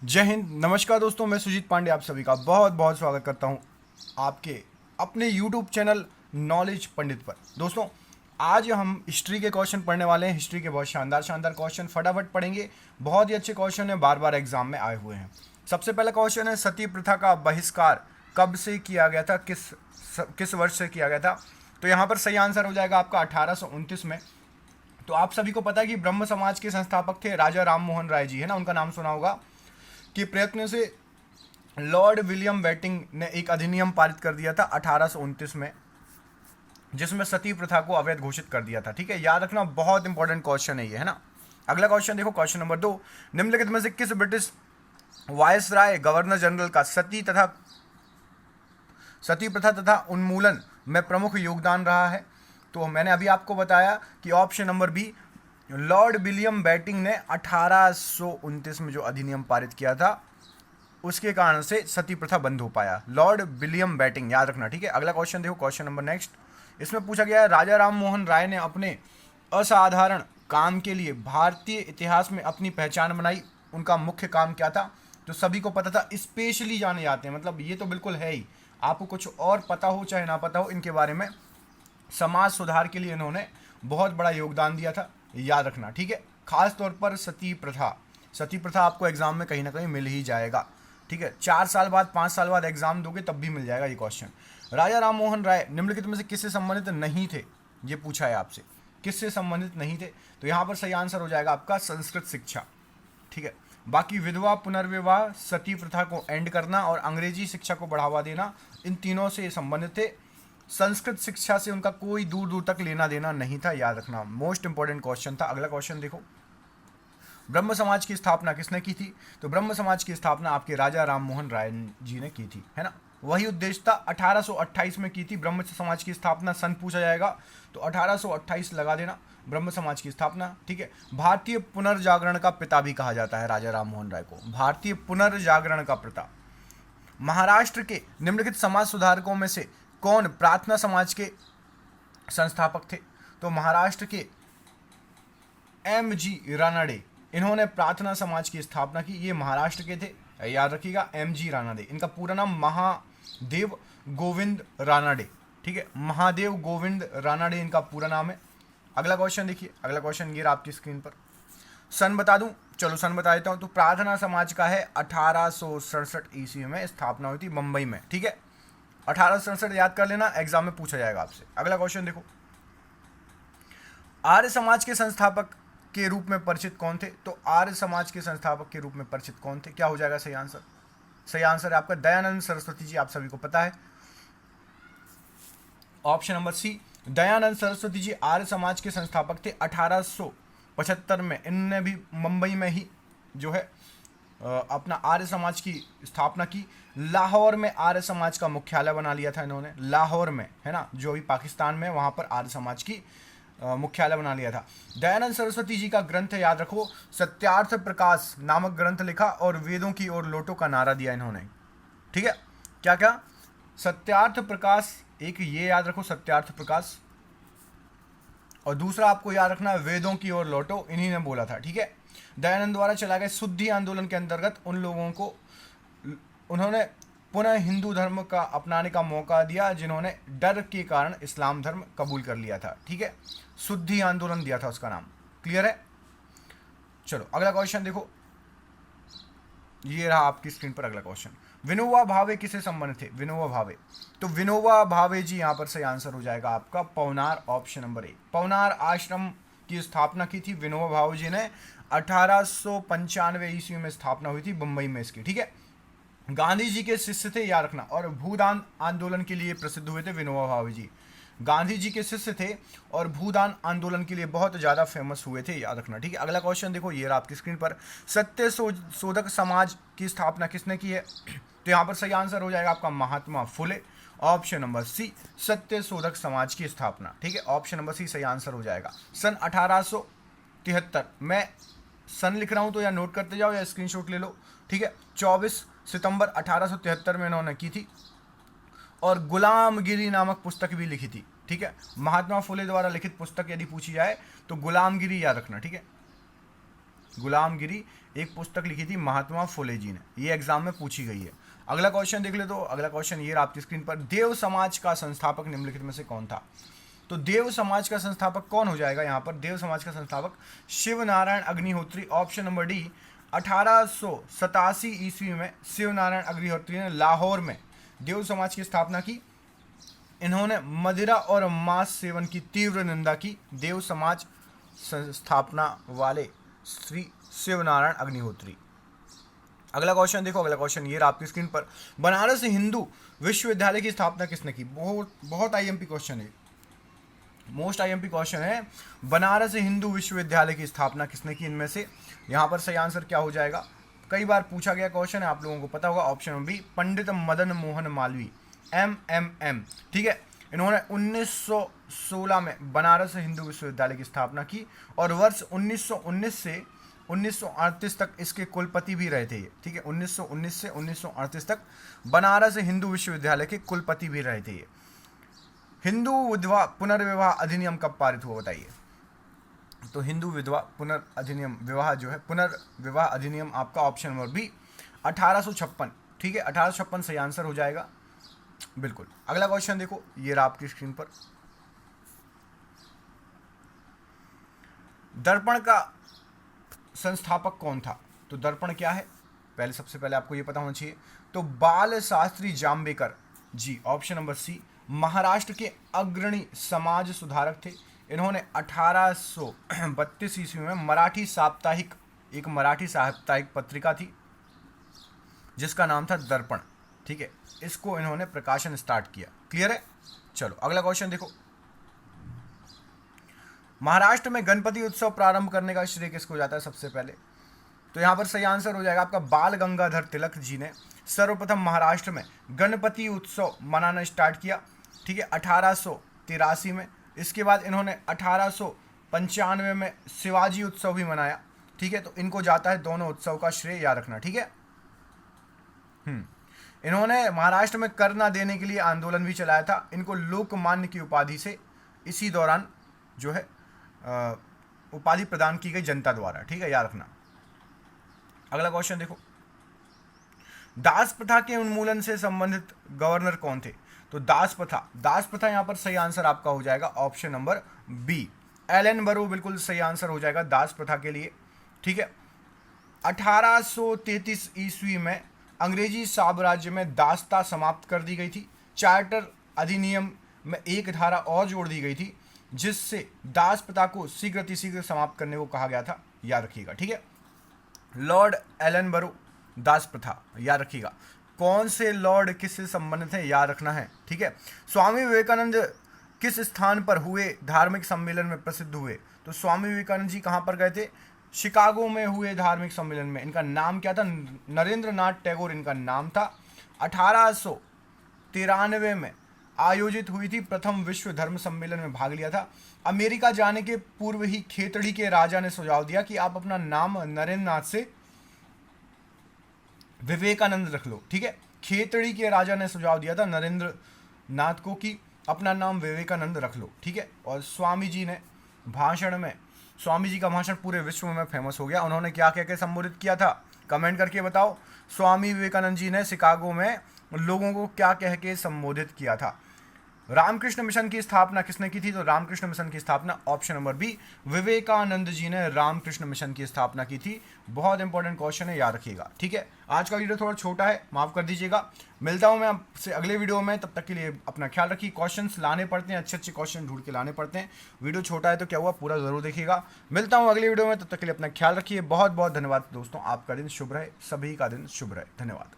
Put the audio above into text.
जय हिंद। नमस्कार दोस्तों, मैं सुजीत पांडे आप सभी का बहुत बहुत स्वागत करता हूं आपके अपने YouTube चैनल नॉलेज पंडित पर। दोस्तों, आज हम हिस्ट्री के क्वेश्चन पढ़ने वाले हैं। हिस्ट्री के बहुत शानदार शानदार क्वेश्चन फटाफट पढ़ेंगे। बहुत ही अच्छे क्वेश्चन है, बार बार एग्जाम में आए हुए हैं। सबसे पहला क्वेश्चन है, सती प्रथा का बहिष्कार कब से किया गया था, किस वर्ष से किया गया था? तो यहाँ पर सही आंसर हो जाएगा आपका 1829 में। तो आप सभी को पता है कि ब्रह्म समाज के संस्थापक थे राजा राम मोहन राय जी, है ना, उनका नाम सुना होगा। के प्रयत्न से लॉर्ड विलियम बेटिंग ने एक अधिनियम पारित कर दिया था 1829 में, जिसमें सती प्रथा को अवैध घोषित कर दिया था। ठीक है, याद रखना, बहुत इंपॉर्टेंट क्वेश्चन है ये, है ना। अगला क्वेश्चन देखो, क्वेश्चन नंबर 2, निम्नलिखित में से किस ब्रिटिश वायसराय गवर्नर जनरल का सती प्रथा तथा उन्मूलन में प्रमुख योगदान रहा है? तो मैंने अभी आपको बताया कि option number B, Lord William Bentinck ने 1829 में जो अधिनियम पारित किया था उसके कारण से सती प्रथा बंद हो पाया। लॉर्ड विलियम बेटिंग, याद रखना। ठीक है, अगला क्वेश्चन देखो, क्वेश्चन नंबर नेक्स्ट। इसमें पूछा गया है, राजा राम मोहन राय ने अपने असाधारण काम के लिए भारतीय इतिहास में अपनी पहचान बनाई। उनका मुख्य काम क्या था? तो सभी को पता था, स्पेशली जाने जाते हैं, मतलब ये तो बिल्कुल है ही। आपको कुछ और पता हो चाहे ना पता हो, इनके बारे में समाज सुधार के लिए इन्होंने बहुत बड़ा योगदान दिया था, याद रखना। ठीक है, खास तौर पर सती प्रथा आपको एग्जाम में कहीं ना कहीं मिल ही जाएगा। ठीक है, 4 साल बाद 5 साल बाद एग्जाम दोगे तब भी मिल जाएगा ये क्वेश्चन। राजा राम मोहन राय निम्नलिखित में से किससे संबंधित नहीं थे? ये पूछा है आपसे, किससे संबंधित नहीं थे? तो यहाँ पर सही आंसर हो जाएगा आपका संस्कृत शिक्षा। ठीक है, बाकी विधवा पुनर्विवाह, सती प्रथा को एंड करना और अंग्रेजी शिक्षा को बढ़ावा देना, इन तीनों से संबंधित थे। संस्कृत शिक्षा से उनका कोई दूर दूर तक लेना देना नहीं था, याद रखना। मोस्ट इंपॉर्टेंट क्वेश्चन था। अगला क्वेश्चन देखो, ब्रह्म समाज की स्थापना किसने की थी? तो ब्रह्म समाज की स्थापना आपके राजा राम मोहन राय जी ने की थी, है ना। वही उद्देश्य था, 1828 में की थी ब्रह्म समाज की स्थापना। सन पूछा जाएगा तो 1828 लगा देना, ब्रह्म समाज की स्थापना। ठीक है, भारतीय पुनर्जागरण का पिता भी कहा जाता है राजा राम मोहन राय को, भारतीय पुनर्जागरण का पिता। महाराष्ट्र के निम्नलिखित समाज सुधारकों में से कौन प्रार्थना समाज के संस्थापक थे? तो महाराष्ट्र के M.G. रानाडे, इन्होंने प्रार्थना समाज की स्थापना की। ये महाराष्ट्र के थे, याद रखिएगा, M.G. रानाडे। इनका पूरा नाम महादेव गोविंद रानाडे। ठीक है, महादेव गोविंद रानाडे इनका पूरा नाम है। अगला क्वेश्चन देखिए, अगला क्वेश्चन ये रहा आपकी स्क्रीन पर। सन बता दूं, चलो सन बता देता हूं। तो प्रार्थना समाज का है 1867 ईस्वी में स्थापना हुई थी मुंबई में। ठीक है, 1867 याद कर लेना, एग्जाम में पूछा जाएगा आपसे। अगला क्वेश्चन देखो, आर्य समाज के संस्थापक के रूप में परिचित कौन थे? तो आर्य समाज के संस्थापक के रूप में परिचित कौन थे? क्या हो जाएगा सही आंसर? सही आंसर है आपका दयानंद सरस्वती जी, आप सभी को पता है। Option number C, Dayanand Saraswati ji Arya Samaj के संस्थापक थे 1875 में। इनने भी मुंबई में ही जो है अपना आर्य समाज की स्थापना की। लाहौर में आर्य समाज का मुख्यालय बना लिया था इन्होंने, लाहौर में, है ना, जो भी पाकिस्तान में, वहाँ पर आर्य समाज की मुख्यालय बना लिया था। दयानंद सरस्वती जी का ग्रंथ याद रखो, सत्यार्थ प्रकाश नामक ग्रंथ लिखा और वेदों की ओर लौटो का नारा दिया इन्होंने। ठीक है, क्या क्या? सत्यार्थ प्रकाश, एक ये याद रखो सत्यार्थ प्रकाश, और दूसरा आपको याद रखना है वेदों की ओर लौटो, इन्हीं ने बोला था। ठीक है, दयानंद द्वारा चला गया शुद्धि आंदोलन के अंतर्गत उन लोगों को उन्होंने पुनः हिंदू धर्म का अपनाने का मौका दिया जिन्होंने डर के कारण इस्लाम धर्म कबूल कर लिया था। ठीक है, शुद्धि आंदोलन दिया था उसका नाम। क्लियर है? चलो अगला क्वेश्चन देखो, ये रहा आपकी स्क्रीन पर अगला क्वेश्चन। विनोबा भावे किससे संबंधित थे? विनोबा भावे, तो विनोबा भावे जी यहाँ पर सही आंसर हो जाएगा आपका Paunar, option number A. Paunar आश्रम की स्थापना की थी विनोबा भावे जी ने, 1895 ईस्वी में स्थापना हुई थी मुंबई में इसकी। ठीक है, गांधी जी के शिष्य थे, याद रखना, और भूदान आंदोलन के लिए प्रसिद्ध हुए थे विनोबा भावे जी। गांधी जी के शिष्य थे और भूदान आंदोलन के लिए बहुत ज़्यादा फेमस हुए थे, याद रखना। ठीक है, अगला क्वेश्चन देखो, ये रहा आपकी स्क्रीन पर। सत्य शोधक समाज की स्थापना किसने की है? तो यहाँ पर सही आंसर हो जाएगा आपका महात्मा फुले, ऑप्शन नंबर सी, सत्य शोधक समाज की स्थापना। ठीक है, ऑप्शन नंबर सी सही आंसर हो जाएगा। सन 1873, मैं सन लिख रहा हूँ तो या नोट करते जाओ या स्क्रीनशॉट ले लो। ठीक है, 24 सितंबर 1873 में इन्होंने की थी, और गुलामगिरी नामक पुस्तक भी लिखी थी। ठीक है, महात्मा फुले द्वारा लिखित पुस्तक यदि पूछी जाए तो गुलामगिरी याद रखना। ठीक है, गुलामगिरी एक पुस्तक लिखी थी महात्मा फुले जी ने। ये एग्जाम में पूछी गई है। अगला क्वेश्चन देख ले। तो अगला क्वेश्चन ये रहा आपकी स्क्रीन पर, देव समाज का संस्थापक निम्नलिखित में से कौन था? तो देव समाज का संस्थापक कौन हो जाएगा यहाँ पर? देव समाज का संस्थापक Shiv Narayan Agnihotri. Option number D. 1887 ईस्वी में शिव नारायण अग्निहोत्री ने लाहौर में देव समाज की स्थापना की। इन्होंने मदिरा और मांस सेवन की तीव्र निंदा की। देव समाज संस्थापना वाले श्री शिव नारायण अग्निहोत्री। अगला क्वेश्चन देखो। अगला क्वेश्चन ये रहा आपकी स्क्रीन पर, बनारस हिंदू विश्वविद्यालय की स्थापना किसने की? बहुत आईएमपी क्वेश्चन है, मोस्ट आईएमपी क्वेश्चन है। बनारस हिंदू विश्वविद्यालय की स्थापना किसने की? इनमें से यहाँ पर सही आंसर क्या हो जाएगा? कई बार पूछा गया क्वेश्चन है, आप लोगों को पता होगा। Option number B, Pandit Madan Mohan Malviya, MMM। ठीक है, इन्होंने 1916 में बनारस हिंदू विश्वविद्यालय की स्थापना की और वर्ष 1919 से 1938 तक इसके कुलपति भी रहे थे। ठीक है, 1919 से 1938 तक बनारस हिंदू विश्वविद्यालय के कुलपति भी रहे थे। हिंदू विधवा पुनर्विवाह अधिनियम कब पारित हुआ बताइए? तो हिंदू विधवा पुनर्अधिनियम विवाह जो है पुनर्विवाह अधिनियम आपका ऑप्शन नंबर बी 1856। ठीक है, 1856 सही आंसर हो जाएगा बिल्कुल। अगला क्वेश्चन देखो, ये रहा आपकी स्क्रीन पर, दर्पण का संस्थापक कौन था? तो दर्पण क्या है? सबसे पहले आपको ये पता होना चाहिए। तो बाल शास्त्री जाम्बेकर जी, ऑप्शन नंबर सी, महाराष्ट्र के अग्रणी समाज सुधारक थे। इन्होंने 1832 ईस्वी में मराठी साप्ताहिक, एक मराठी साप्ताहिक पत्रिका थी जिसका नाम था दर्पण। ठीक है, इसको इन्होंने प्रकाशन स्टार्ट किया। क्लियर है? चलो अगला क्वेश्चन देखो, महाराष्ट्र में गणपति उत्सव प्रारंभ करने का श्रेय किसको जाता है? सबसे पहले तो यहाँ पर सही आंसर हो जाएगा आपका बाल गंगाधर तिलक जी ने सर्वप्रथम महाराष्ट्र में गणपति उत्सव मनाना स्टार्ट किया। ठीक है, 1883 में। इसके बाद इन्होंने 1895 में शिवाजी उत्सव भी मनाया। ठीक है, तो इनको जाता है दोनों उत्सव का श्रेय, याद रखना। ठीक है, इन्होंने महाराष्ट्र में कर न देने के लिए आंदोलन भी चलाया था। इनको लोकमान्य की उपाधि से इसी दौरान जो है उपाधि प्रदान की गई जनता द्वारा। ठीक है, याद रखना। अगला क्वेश्चन देखो, दास प्रथा के उन्मूलन से संबंधित गवर्नर कौन थे? तो दास प्रथा यहाँ पर सही आंसर आपका हो जाएगा ऑप्शन नंबर बी, एलन बरो। बिल्कुल सही आंसर हो जाएगा दास प्रथा के लिए। ठीक है, 1833 ईस्वी में अंग्रेजी साम्राज्य में दासता समाप्त कर दी गई थी। चार्टर अधिनियम में एक धारा और जोड़ दी गई थी जिससे दास प्रथा को शीघ्र समाप्त करने को कहा गया था, याद रखिएगा। ठीक है, लॉर्ड एलन बरो, दास प्रथा, याद रखिएगा। कौन से लॉर्ड किससे संबंधित है, याद रखना है। ठीक है, स्वामी विवेकानंद किस स्थान पर हुए धार्मिक सम्मेलन में प्रसिद्ध हुए? तो स्वामी विवेकानंद जी कहाँ पर गए थे? शिकागो में हुए धार्मिक सम्मेलन में। इनका नाम क्या था? नरेंद्र नाथ टैगोर इनका नाम था। 1893 में आयोजित हुई थी प्रथम विश्व धर्म सम्मेलन में भाग लिया था। अमेरिका जाने के पूर्व ही खेतड़ी के राजा ने सुझाव दिया कि आप अपना नाम नरेंद्र नाथ से विवेकानंद रख लो। ठीक है, खेतड़ी के राजा ने सुझाव दिया था नरेंद्र नाथ को कि अपना नाम विवेकानंद रख लो। ठीक है, और स्वामी जी ने भाषण में, स्वामी जी का भाषण पूरे विश्व में फेमस हो गया। उन्होंने क्या कह के संबोधित किया था? कमेंट करके बताओ। स्वामी विवेकानंद जी ने शिकागो में लोगों को क्या कह के संबोधित किया था? रामकृष्ण मिशन की स्थापना किसने की थी? तो रामकृष्ण मिशन की स्थापना option number B, Vivekananda ji ने रामकृष्ण मिशन की स्थापना की थी। बहुत इंपॉर्टेंट क्वेश्चन है, याद रखिएगा। ठीक है, आज का वीडियो थोड़ा छोटा है, माफ कर दीजिएगा। मिलता हूं मैं आपसे अगले वीडियो में, तब तक के लिए अपना ख्याल रखिए। क्वेश्चंस लाने पड़ते हैं, अच्छे क्वेश्चन ढूंढ के लाने पड़ते हैं। वीडियो छोटा है तो क्या हुआ, पूरा जरूर देखिएगा। मिलता हूँ अगले वीडियो में, तब तक के लिए अपना ख्याल रखिए। बहुत बहुत धन्यवाद दोस्तों, आपका दिन शुभ रहे, सभी का दिन शुभ रहे। धन्यवाद।